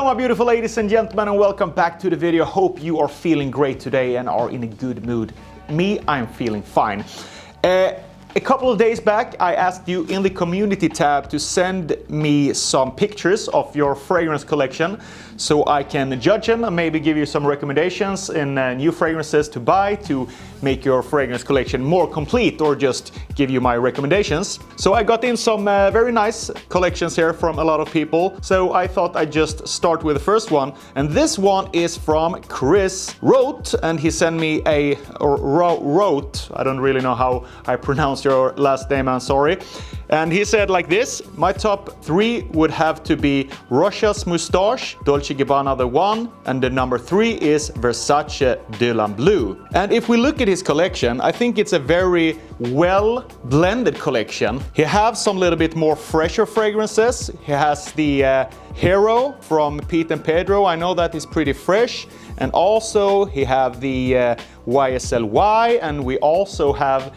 my beautiful ladies and gentlemen, and welcome back to the video. Hope you are feeling great today and are in a good mood. Me, I'm feeling fine. A couple of days back, I asked you in the community tab to send me some pictures of your fragrance collection so I can judge them and maybe give you some recommendations in new fragrances to buy to make your fragrance collection more complete, or just give you my recommendations. So I got in some very nice collections here from a lot of people. So I thought I'd just start with the first one. And this one is from Chris Wrote, and he sent me wrote. I don't really know how I pronounce your last name, I'm sorry. And he said like this: my top 3 would have to be Rocha's Moustache, Dolce & Gabbana the one, and the number 3 is Versace de la Blue. And if we look at his collection, I think it's a very well blended collection. He has some little bit more fresher fragrances. He has the Hero from Pete and Pedro. I know that is pretty fresh. And also he have the YSLY, and we also have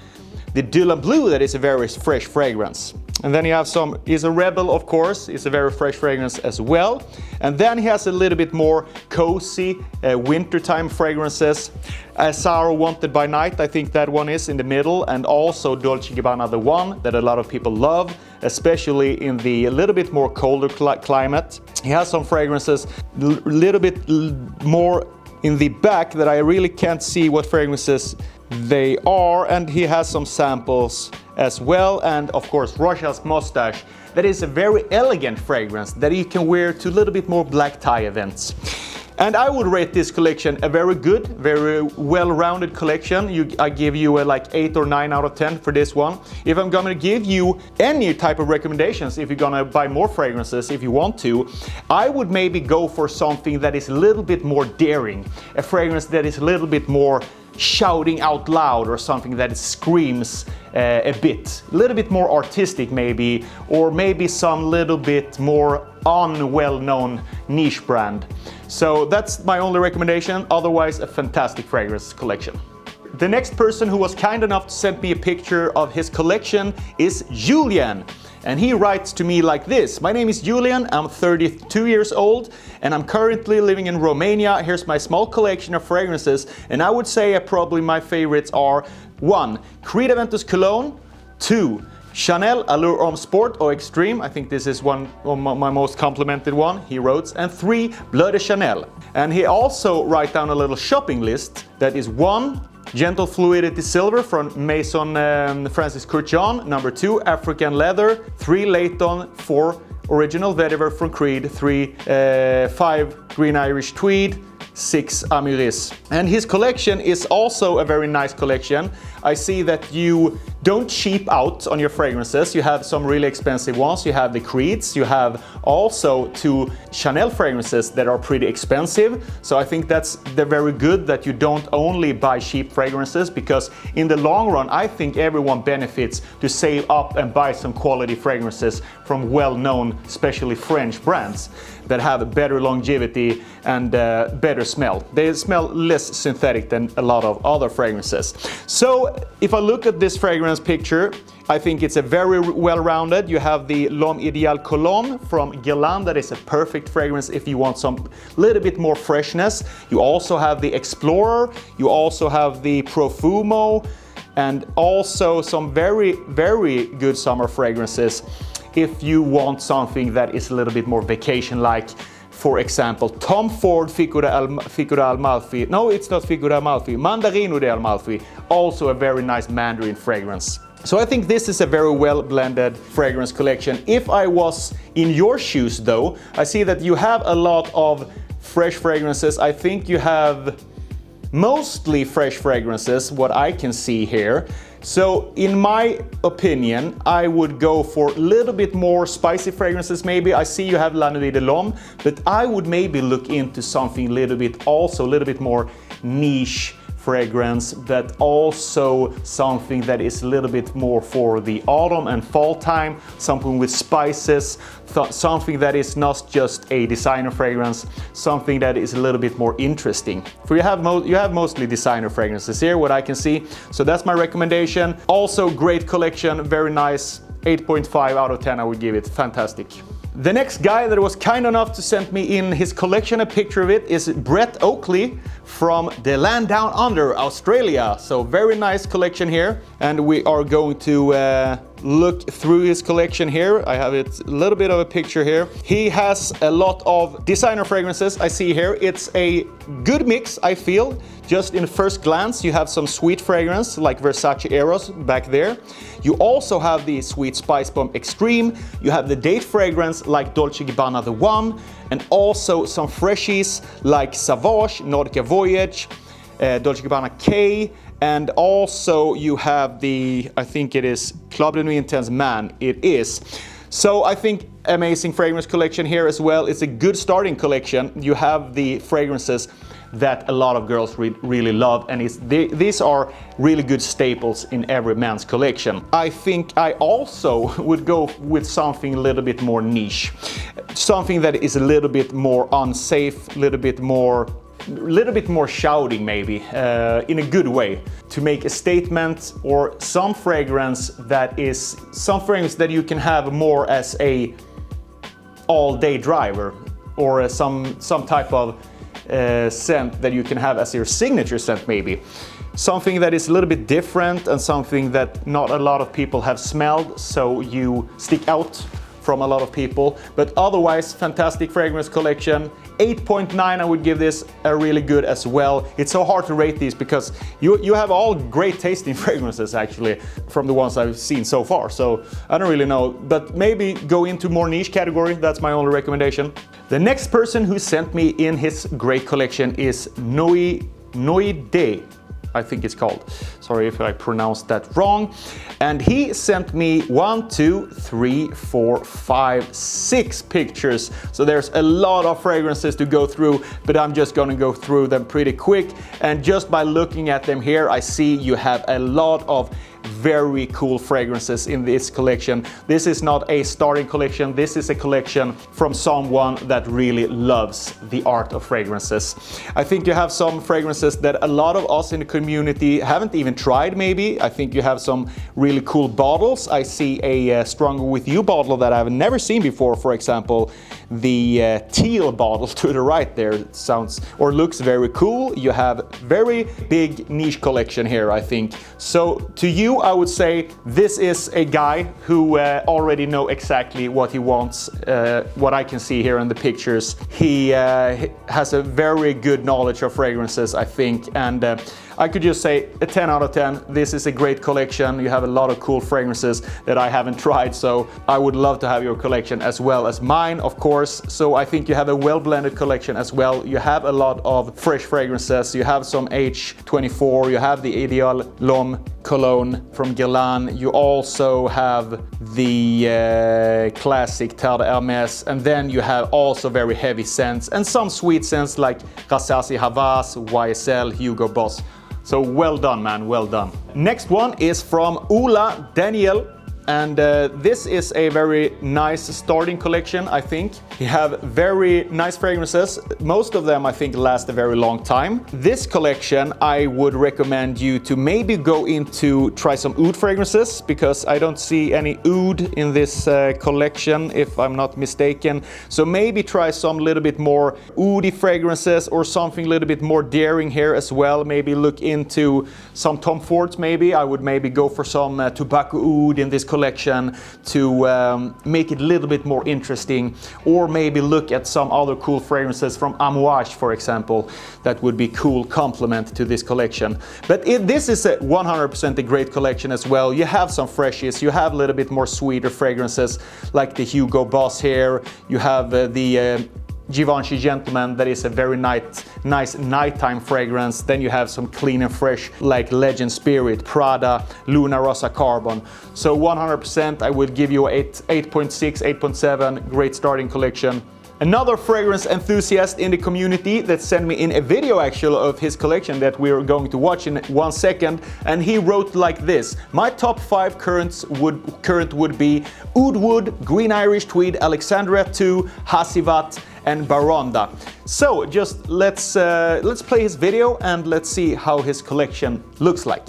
the De La Blue, that is a very fresh fragrance. And then you have some, is a Rebel, of course, is a very fresh fragrance as well. And then he has a little bit more cozy wintertime fragrances. Asaro Wanted by Night, I think that one is in the middle, and also Dolce & Gabbana the one that a lot of people love, especially in the a little bit more colder climate. He has some fragrances a little bit more in the back that I really can't see what fragrances they are, and he has some samples as well. And of course Rocha's Mustache, that is a very elegant fragrance that you can wear to a little bit more black tie events. And I would rate this collection a very good, very well-rounded collection. I give you a like 8 or 9 out of 10 for this one. If I'm gonna give you any type of recommendations, if you're gonna buy more fragrances, if you want to, I would maybe go for something that is a little bit more daring. A fragrance that is a little bit more shouting out loud, or something that screams a bit. A little bit more artistic maybe, or maybe some little bit more unwell-known niche brand. So that's my only recommendation. Otherwise, a fantastic fragrance collection. The next person who was kind enough to send me a picture of his collection is Julian. And he writes to me like this: my name is Julian, I'm 32 years old, and I'm currently living in Romania. Here's my small collection of fragrances, and I would say probably my favorites are 1. Creed Aventus Cologne, 2. Chanel Allure Homme Sport or Extreme, I think this is one of my most complimented one, he wrote, and 3. Bleu de Chanel. And he also write down a little shopping list that is 1. Gentle Fluidity Silver from Maison Francis Kurkdjian, number 2. African Leather, 3. Layton, 4. Original Vetiver from Creed, 5. Green Irish Tweed, 6. Amuris. And his collection is also a very nice collection. I see that you don't cheap out on your fragrances. You have some really expensive ones. You have the Creeds. You have also 2 Chanel fragrances that are pretty expensive. So I think that's very good that you don't only buy cheap fragrances, because in the long run, I think everyone benefits to save up and buy some quality fragrances from well-known, especially French brands that have a better longevity and better smell. They smell less synthetic than a lot of other fragrances. So if I look at this fragrance picture, I think it's a very well-rounded. You have the L'Homme Idéal Cologne from Guerlain, that is a perfect fragrance if you want some little bit more freshness. You also have the Explorer, you also have the Profumo, and also some very, very good summer fragrances if you want something that is a little bit more vacation-like. For example, Tom Ford Ficura Amalfi. No, it's not Ficura Amalfi. Mandarino de Amalfi. Also a very nice mandarin fragrance. So I think this is a very well blended fragrance collection. If I was in your shoes though, I see that you have a lot of fresh fragrances. I think you have mostly fresh fragrances, what I can see here. So in my opinion, I would go for a little bit more spicy fragrances maybe. I see you have La Nuit de l'Homme, but I would maybe look into something a little bit more niche fragrance, but also something that is a little bit more for the autumn and fall time, something with spices, something that is not just a designer fragrance, something that is a little bit more interesting. For you have mostly designer fragrances here, what I can see. So that's my recommendation. Also great collection, very nice. 8.5 out of 10 I would give it. Fantastic. The next guy that was kind enough to send me in his collection, a picture of it, is Brett Oakley from the land down under, Australia. So very nice collection here. And we are going to look through his collection here. I have it a little bit of a picture here. He has a lot of designer fragrances I see here. It's a good mix, I feel. Just in first glance, you have some sweet fragrance like Versace Eros back there. You also have the Sweet Spice Bomb Extreme. You have the date fragrance like Dolce & Gabbana The One, and also some freshies like Sauvage, Nautica Voyage, Dolce & Gabbana K, and also you have the, I think it is Club de Nuit Intense Man, it is. So I think amazing fragrance collection here as well. It's a good starting collection. You have the fragrances that a lot of girls really love, and these are really good staples in every man's collection. I think I also would go with something a little bit more niche, something that is a little bit more unsafe, a little bit more shouting maybe, in a good way, to make a statement, or some fragrance that you can have more as a all-day driver, or some type of scent that you can have as your signature scent maybe. Something that is a little bit different and something that not a lot of people have smelled, so you stick out from a lot of people. But otherwise, fantastic fragrance collection. 8.9, I would give this a really good as well. It's so hard to rate these because you have all great tasting fragrances actually from the ones I've seen so far. So I don't really know, but maybe go into more niche category. That's my only recommendation. The next person who sent me in his great collection is Noide, I think it's called. Sorry if I pronounced that wrong. And he sent me 1, 2, 3, 4, 5, 6 pictures. So there's a lot of fragrances to go through, but I'm just gonna go through them pretty quick. And just by looking at them here, I see you have a lot of very cool fragrances in this collection. This is not a starting collection. This is a collection from someone that really loves the art of fragrances. I think you have some fragrances that a lot of us in the community haven't even tried maybe. I think you have some really cool bottles. I see a Stronger With You bottle that I've never seen before, for example. The teal bottle to the right there sounds or looks very cool. You have very big niche collection here, I think. So to you, I would say this is a guy who already know exactly what he wants, what I can see here in the pictures. He has a very good knowledge of fragrances, I think, and I could just say a 10 out of 10. This is a great collection. You have a lot of cool fragrances that I haven't tried, so I would love to have your collection as well as mine, of course. So I think you have a well-blended collection as well. You have a lot of fresh fragrances. You have some H24. You have the Ideal L'Homme cologne from Guerlain. You also have the classic Terre d'Hermès, and then you have also very heavy scents and some sweet scents like Versace Havas, YSL, Hugo Boss. So well done, man, well done. Next one is from Ola Daniel. And this is a very nice starting collection, I think. You have very nice fragrances. Most of them, I think, last a very long time. This collection, I would recommend you to maybe go into try some oud fragrances, because I don't see any oud in this collection, if I'm not mistaken. So maybe try some little bit more oudy fragrances or something a little bit more daring here as well. Maybe look into some Tom Fords maybe. I would maybe go for some tobacco oud in this collection to make it a little bit more interesting, or maybe look at some other cool fragrances from Amouage, for example. That would be cool complement to this collection. But this is a 100% a great collection as well. You have some freshies, you have a little bit more sweeter fragrances like the Hugo Boss here. You have the Givenchy Gentleman, that is a very nice nighttime fragrance. Then you have some clean and fresh like Legend Spirit, Prada, Luna Rossa Carbon. So 100% I would give you 8.6, 8.7, great starting collection. Another fragrance enthusiast in the community that sent me in a video actually of his collection that we're going to watch in 1 second, and he wrote like this: my top 5 current would be Oud Wood, Green Irish Tweed, Alexandria 2, Hasivat, and Baronda. So just let's play his video and let's see how his collection looks like.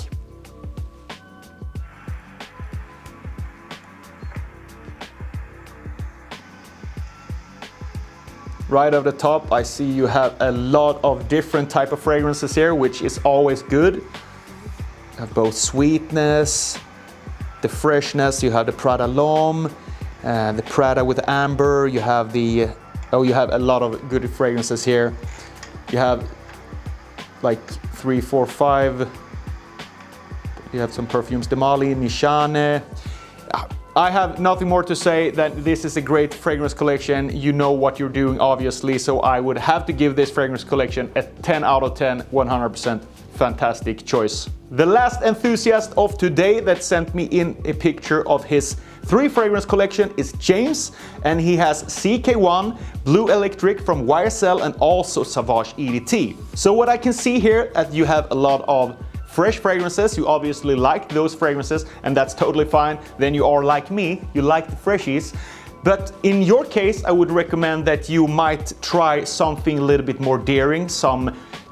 right off the top, I see you have a lot of different type of fragrances here, which is always good. You have both sweetness, the freshness, you have the Prada L'Homme, the Prada with amber, you have the, you have a lot of good fragrances here. You have like 3, 4, 5. You have some perfumes, Demali, Nishane. I have nothing more to say that this is a great fragrance collection. You know what you're doing, obviously, so I would have to give this fragrance collection a 10 out of 10, 100% fantastic choice. The last enthusiast of today that sent me in a picture of his 3 fragrance collection is James, and he has CK1, Blue Electric from YSL, and also Sauvage EDT. So what I can see here, that you have a lot of fresh fragrances. You obviously like those fragrances, and that's totally fine. Then you are like me, you like the freshies. But in your case, I would recommend that you might try something a little bit more daring.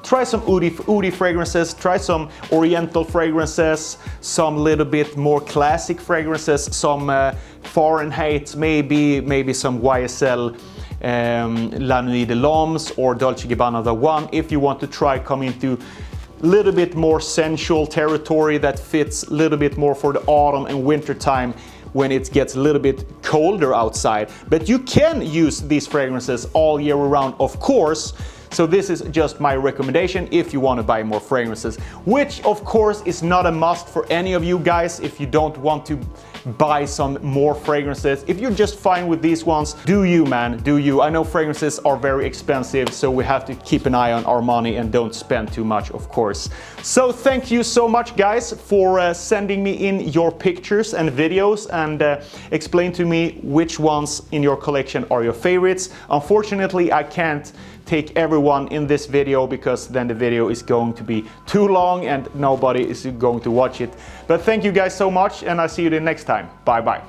Try some oudi fragrances, try some oriental fragrances, some little bit more classic fragrances, some Fahrenheit, maybe some YSL La Nuit de l'Hommes or Dolce & Gabbana The One, if you want to try come into little bit more sensual territory that fits a little bit more for the autumn and winter time when it gets a little bit colder outside. But you can use these fragrances all year round, of course. So this is just my recommendation if you want to buy more fragrances, which of course is not a must for any of you guys if you don't want to buy some more fragrances. If you're just fine with these ones, do you, man, do you. I know fragrances are very expensive, so we have to keep an eye on our money and don't spend too much, of course. So thank you so much, guys, for sending me in your pictures and videos and explain to me which ones in your collection are your favorites. Unfortunately, I can't take everyone in this video because then the video is going to be too long and nobody is going to watch it. But thank you guys so much, and I'll see you the next time. Bye bye.